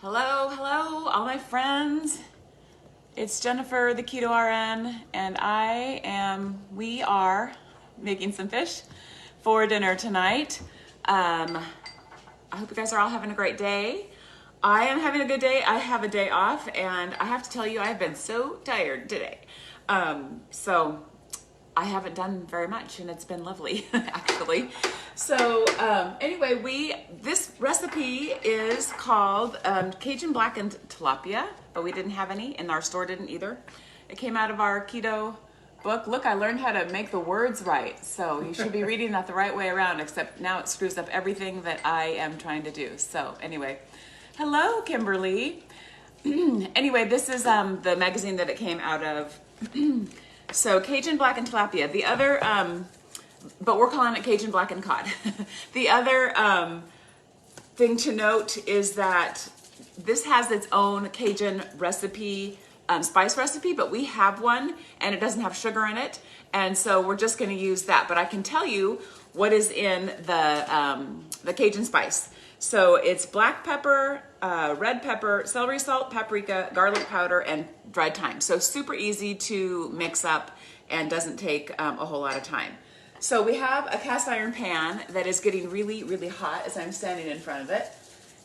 Hello, hello, all my friends. It's Jennifer, the Keto RN, and we are making some fish for dinner tonight. I hope you guys are all having a great day. I am having a good day. I have a day off, and I have to tell you, I have been so tired today. So I haven't done very much, and it's been lovely, actually. So anyway, this recipe is called Cajun Blackened Tilapia, but we didn't have any, and our store didn't either. It came out of our keto book. Look, I learned how to make the words right, so you should be reading that the right way around, except now it screws up everything that I am trying to do. So anyway, hello, Kimberly. Anyway, this is the magazine that it came out of. So Cajun Blackened Tilapia. The other, but we're calling it Cajun Blackened Cod. The other thing to note is that this has its own Cajun recipe, spice recipe, but we have one and it doesn't have sugar in it. And so we're just going to use that. But I can tell you what is in the Cajun spice. So it's black pepper, red pepper, celery salt, paprika, garlic powder, and dried thyme. So super easy to mix up and doesn't take a whole lot of time. So we have a cast iron pan that is getting really, really hot as I'm standing in front of it.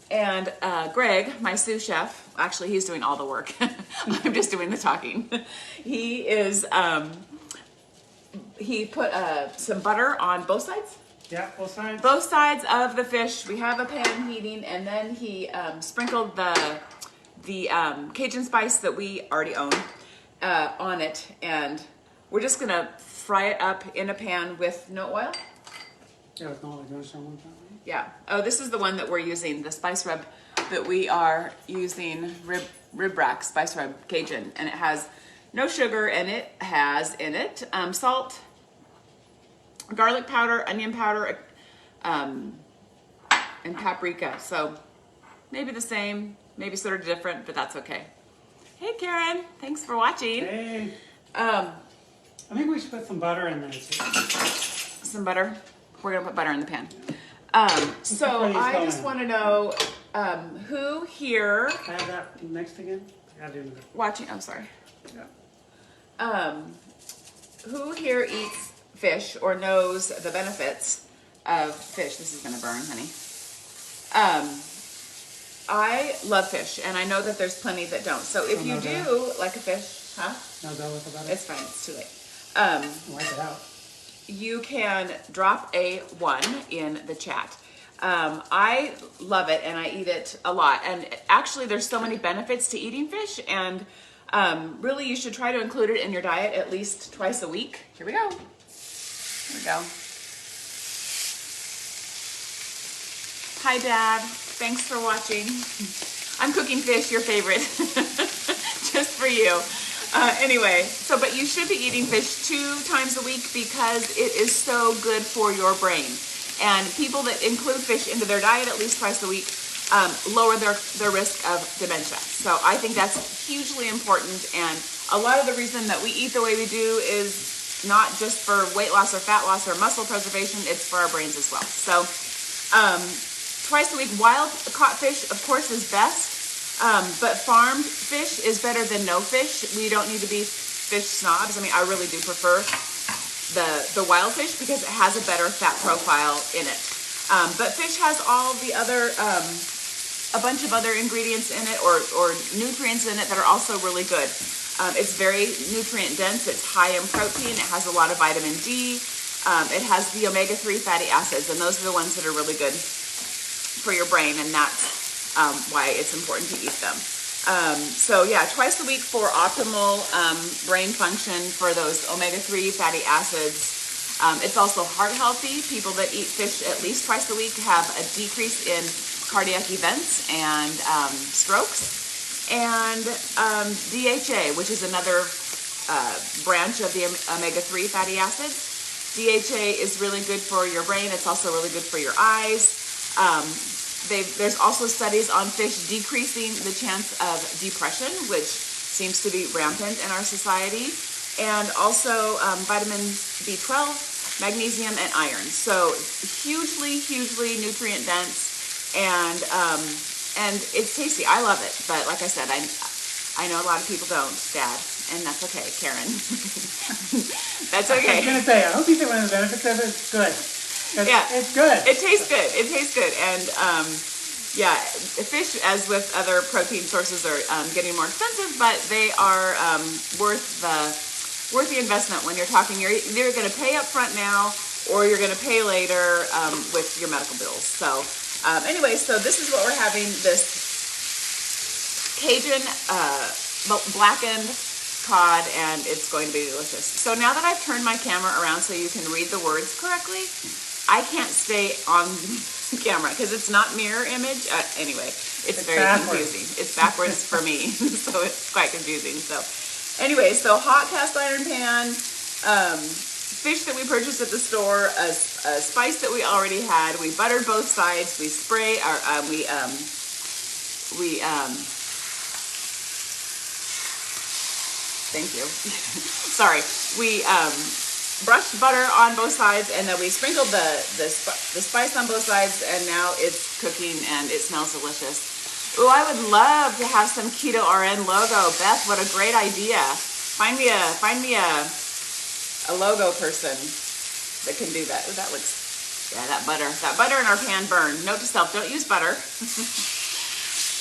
And Greg, my sous chef, actually he's doing all the work. I'm just doing the talking. He put some butter on both sides. Yeah, both sides. Both sides of the fish. We have a pan heating, and then he sprinkled the Cajun spice that we already own on it, and we're just gonna fry it up in a pan with no oil. Yeah, with no oil. You want to show one time? Yeah. Oh, this is the one that we're using, the spice rub that we are using, rib rack spice rub Cajun, and it has no sugar, and it has in it salt, garlic powder, onion powder, and paprika. So maybe the same, maybe sort of different, but that's okay. Hey Karen, thanks for watching. Hey. I think we should put some butter in there too. Some butter. We're gonna put butter in the pan. So I just want to know who here Can I have that next again? I gotta do that. watching. I'm sorry. Yeah. Who here eats fish or knows the benefits of fish? This is gonna burn, honey. I love fish, and I know that there's plenty that don't. So if you do like a fish, huh? No doubt with the butter? It's fine. It's too late. Wipe it out. You can drop a 1 in the chat. I love it, and I eat it a lot. And actually, there's so many benefits to eating fish, and really, you should try to include it in your diet at least twice a week. Here we go. Here we go. Hi, Dad. Thanks for watching. I'm cooking fish, your favorite, just for you. Anyway, but you should be eating fish 2 times a week because it is so good for your brain. And people that include fish into their diet at least twice a week lower their risk of dementia. So I think that's hugely important. And a lot of the reason that we eat the way we do is not just for weight loss or fat loss or muscle preservation, it's for our brains as well. So twice a week, wild caught fish, of course, is best. But farmed fish is better than no fish. We don't need to be fish snobs. I mean, I really do prefer the wild fish because it has a better fat profile in it. But fish has all the other, a bunch of other ingredients in it or nutrients in it that are also really good. It's very nutrient dense. It's high in protein. It has a lot of vitamin D. It has the omega-3 fatty acids, and those are the ones that are really good for your brain, and that's why it's important to eat them. So yeah, twice a week for optimal brain function for those omega-3 fatty acids. It's also heart healthy. People that eat fish at least twice a week have a decrease in cardiac events and strokes. And DHA, which is another branch of the omega-3 fatty acids. DHA is really good for your brain. It's also really good for your eyes. There's also studies on fish decreasing the chance of depression, which seems to be rampant in our society, and also vitamin B12, magnesium, and iron. So hugely, hugely nutrient dense, and and it's tasty. I love it, but like I said, I know a lot of people don't, Dad, and that's okay, Karen. That's okay. I was gonna say, I hope you say one of the benefits of it. It's good. Yeah, it's good. It tastes good. It tastes good, and yeah, fish, as with other protein sources, are getting more expensive, but they are worth the investment. When you're talking, you're either going to pay up front now, or you're going to pay later with your medical bills. So anyway, so this is what we're having, this Cajun blackened cod, and it's going to be delicious. So now that I've turned my camera around so you can read the words correctly, I can't stay on camera because it's not mirror image. Anyway, it's very backwards. confusing. It's backwards for me, so it's quite confusing. So anyway, so hot cast iron pan, fish that we purchased at the store, a spice that we already had. We buttered both sides. We spray our thank you. Sorry. We brushed butter on both sides, and then we sprinkled the spice on both sides, and now it's cooking and it smells delicious. Ooh, I would love to have some Keto RN logo. Beth, what a great idea. Find me a logo person that can do that. Ooh, that looks, yeah, that butter in our pan burned. Note to self, don't use butter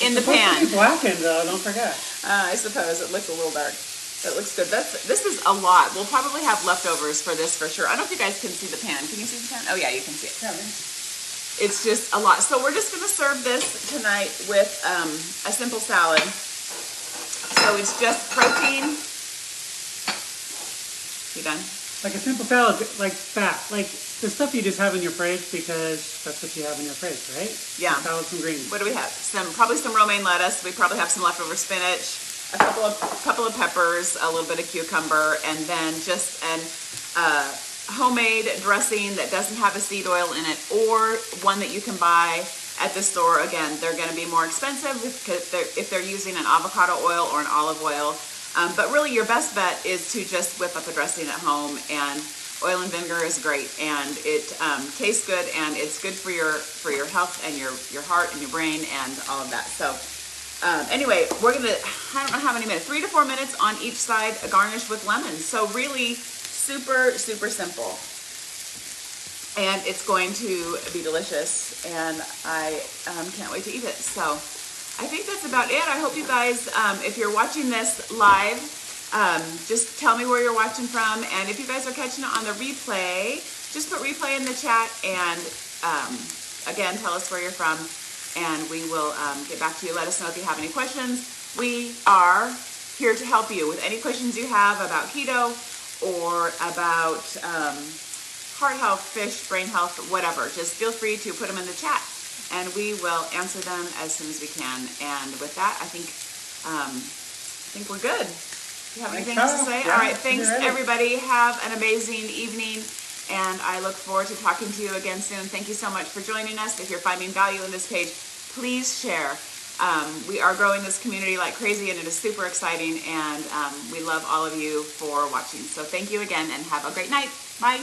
in the pan. It's supposed to be blackened though, don't forget. I suppose it looks a little dark. That looks good. This is a lot. We'll probably have leftovers for this for sure. I don't know if you guys can see the pan. Can you see the pan? Oh yeah, you can see it. Yeah, It's just a lot. So we're just going to serve this tonight with a simple salad. So it's just protein. You done? like a simple salad, like fat, like the stuff you just have in your fridge because that's what you have in your fridge, right? Yeah. Some salad, some greens. What do we have? Probably some romaine lettuce. We probably have some leftover spinach, a couple of peppers, a little bit of cucumber, and then just an homemade dressing that doesn't have a seed oil in it, or one that you can buy at the store. Again, they're going to be more expensive if they're using an avocado oil or an olive oil. But really, your best bet is to just whip up a dressing at home, and oil and vinegar is great, and it tastes good, and it's good for your health and your heart and your brain and all of that. So anyway, we're gonna, I don't know how many minutes, 3 to 4 minutes on each side, garnished with lemon. So really super, super simple. And it's going to be delicious, and I can't wait to eat it. So I think that's about it. I hope you guys, if you're watching this live, just tell me where you're watching from, and if you guys are catching it on the replay, just put replay in the chat, and again, tell us where you're from, and we will get back to you. Let us know if you have any questions. We are here to help you with any questions you have about keto or about heart health, fish, brain health, whatever. Just feel free to put them in the chat, and we will answer them as soon as we can. And with that, I think we're good. Do you have anything else to say? Yeah, all right, thanks everybody. Have an amazing evening, and I look forward to talking to you again soon. Thank you so much for joining us. If you're finding value in this page, please share. We are growing this community like crazy, and it is super exciting, and we love all of you for watching. So thank you again, and have a great night. Bye.